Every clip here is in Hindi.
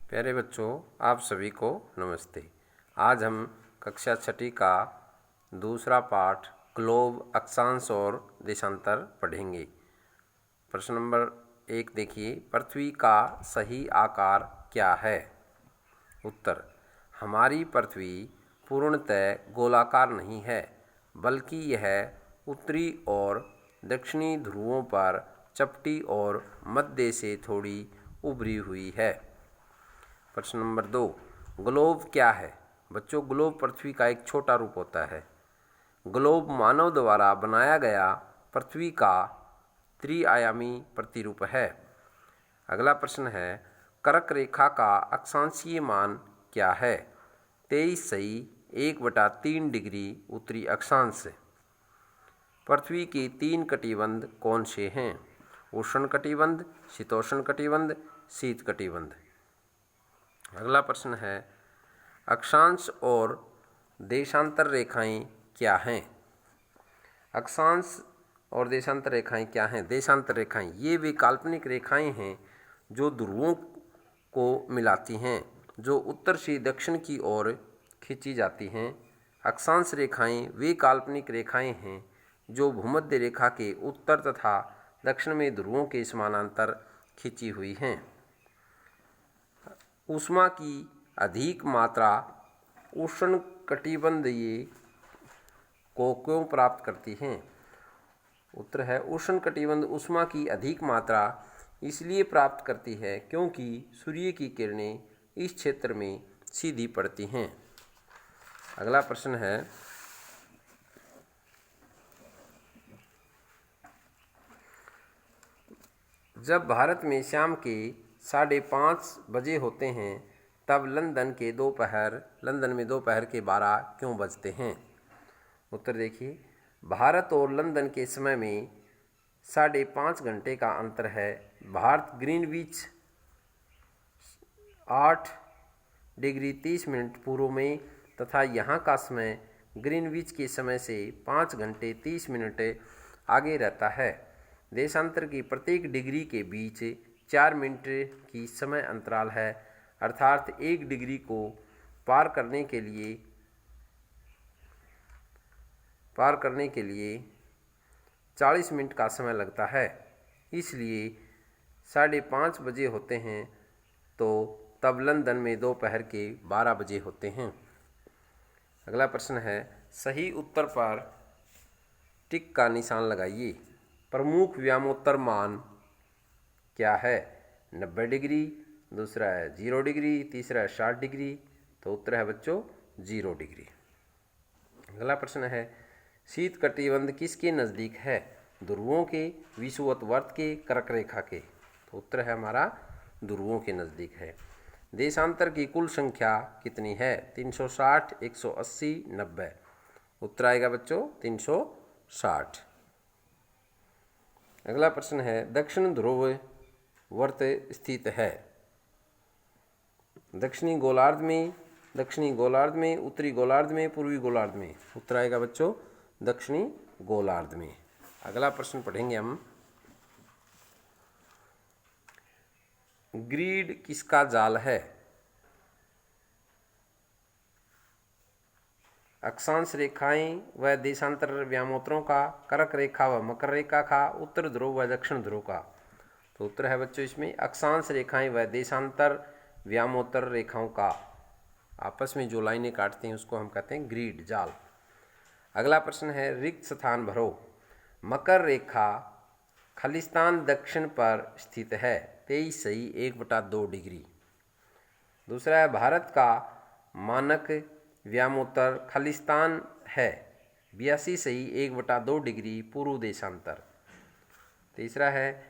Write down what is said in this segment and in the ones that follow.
प्यारे बच्चों, आप सभी को नमस्ते। आज हम कक्षा छठी का दूसरा पाठ ग्लोब, अक्षांश और देशांतर पढ़ेंगे। प्रश्न नंबर 1 देखिए, पृथ्वी का सही आकार क्या है? उत्तर, हमारी पृथ्वी पूर्णतः गोलाकार नहीं है, बल्कि यह उत्तरी और दक्षिणी ध्रुवों पर चपटी और मध्य से थोड़ी उभरी हुई है। प्रश्न नंबर 2, ग्लोब क्या है? बच्चों, ग्लोब पृथ्वी का एक छोटा रूप होता है। ग्लोब मानव द्वारा बनाया गया पृथ्वी का त्रिआयामी प्रतिरूप है। अगला प्रश्न है, कर्क रेखा का अक्षांशीय मान क्या है? 23 सही 1/3 डिग्री उत्तरी अक्षांश। पृथ्वी के 3 कटिबंध कौन से हैं? उष्ण कटिबंध, शीतोष्ण कटिबंध, शीत कटिबंध। अगला प्रश्न है, अक्षांश और देशांतर रेखाएं क्या हैं? अक्षांश और देशांतर रेखाएं क्या हैं? देशांतर रेखाएं ये वे काल्पनिक रेखाएं हैं जो ध्रुवों को मिलाती हैं, जो उत्तर से दक्षिण की ओर खींची जाती हैं। अक्षांश रेखाएं वे काल्पनिक रेखाएं हैं जो भूमध्य रेखा के उत्तर तथा दक्षिण में ध्रुवों के समानांतर खींची हुई हैं। ऊष्मा की अधिक मात्रा उष्ण कटिबंधीय को क्यों प्राप्त करती हैं? उत्तर है, उष्ण कटिबंध ऊष्मा की अधिक मात्रा इसलिए प्राप्त करती है क्योंकि सूर्य की किरणें इस क्षेत्र में सीधी पड़ती हैं। अगला प्रश्न है, जब भारत में शाम के 5:30 बजे होते हैं तब लंदन में दोपहर के 12 क्यों बजते हैं? उत्तर देखिए, भारत और लंदन के समय में 5.5 घंटे का अंतर है। भारत ग्रीनविच 8 डिग्री 30 मिनट पूर्व में तथा यहाँ का समय ग्रीनविच के समय से 5 घंटे 30 मिनट आगे रहता है। देशांतर की प्रत्येक डिग्री के बीच 4 मिनट की समय अंतराल है, अर्थात 1 डिग्री को पार करने के लिए 40 मिनट का समय लगता है। इसलिए 5:30 बजे होते हैं तो तब लंदन में दोपहर के 12 बजे होते हैं। अगला प्रश्न है, सही उत्तर पर टिक का निशान लगाइए। प्रमुख व्यामोत्तर मान क्या है? 90 डिग्री, दूसरा है 0 डिग्री, तीसरा है 60 डिग्री। तो उत्तर है बच्चों 0 डिग्री। अगला प्रश्न है, शीत कटिबंध किसके नज़दीक है? ध्रुवों के, विषुवत के, कर्क रेखा के। तो उत्तर है हमारा ध्रुवों के नज़दीक है। देशांतर की कुल संख्या कितनी है? 360, 180, 90। उत्तर आएगा बच्चों 360। अगला प्रश्न है, दक्षिण ध्रुव वर्त स्थित है? दक्षिणी गोलार्ध में, उत्तरी गोलार्ध में, पूर्वी गोलार्ध में। उत्तर आएगा बच्चों दक्षिणी गोलार्ध में। अगला प्रश्न पढ़ेंगे हम, ग्रीड किसका जाल है? अक्षांश रेखाएं व देशांतर व्यामोत्तरों का, कर्क रेखा व मकर रेखा का, उत्तर ध्रुव व दक्षिण ध्रुव का। तो उत्तर है बच्चों इसमें अक्षांश रेखाएं व देशांतर व्यामोत्तर रेखाओं का आपस में जो लाइनें काटते हैं उसको हम कहते हैं ग्रीड, जाल। अगला प्रश्न है, रिक्त स्थान भरो। मकर रेखा खालिस्तान दक्षिण पर स्थित है, 23 सही 1/2 डिग्री। दूसरा है, भारत का मानक व्यामोत्तर खालिस्तान है, 82 सही 1/2 डिग्री पूर्व देशांतर। तीसरा है,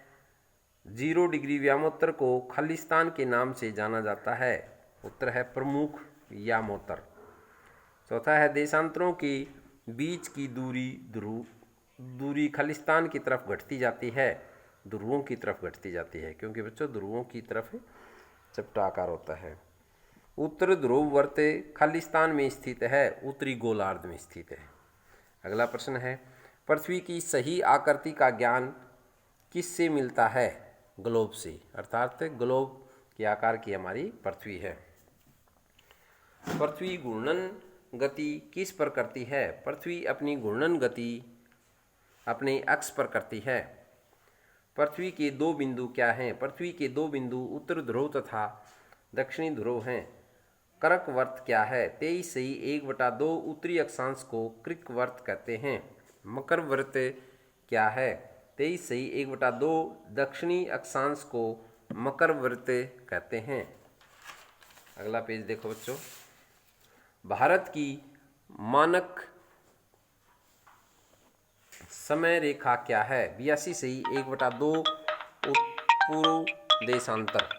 0 डिग्री व्यामोत्तर को खालिस्तान के नाम से जाना जाता है। उत्तर है प्रमुख व्यामोत्तर। चौथा है, देशांतरों के बीच की दूरी खालिस्तान की तरफ घटती जाती है, ध्रुवों की तरफ घटती जाती है, क्योंकि बच्चों ध्रुवों की तरफ चपटा आकार होता है। उत्तर ध्रुव वर्त खालिस्तान में स्थित है, उत्तरी गोलार्ध में स्थित है। अगला प्रश्न है, पृथ्वी की सही आकृति का ज्ञान किससे मिलता है? ग्लोब से, अर्थात ग्लोब के आकार की हमारी पृथ्वी है। पृथ्वी घूर्णन गति किस पर करती है? पृथ्वी अपनी घूर्णन गति अपने अक्ष पर करती है। पृथ्वी के दो बिंदु क्या हैं? पृथ्वी के दो बिंदु उत्तर ध्रुव तथा दक्षिणी ध्रुव हैं। कर्क वृत्त क्या है? 23 सही 1/2 उत्तरी अक्षांश को कृक वृत्त कहते हैं। मकर वृत्त क्या है? 23 सही 1/2 दक्षिणी अक्षांश को मकर वृत्त कहते हैं। अगला पेज देखो बच्चों। भारत की मानक समय रेखा क्या है? 82 सही 1/2 पूर्व देशांतर।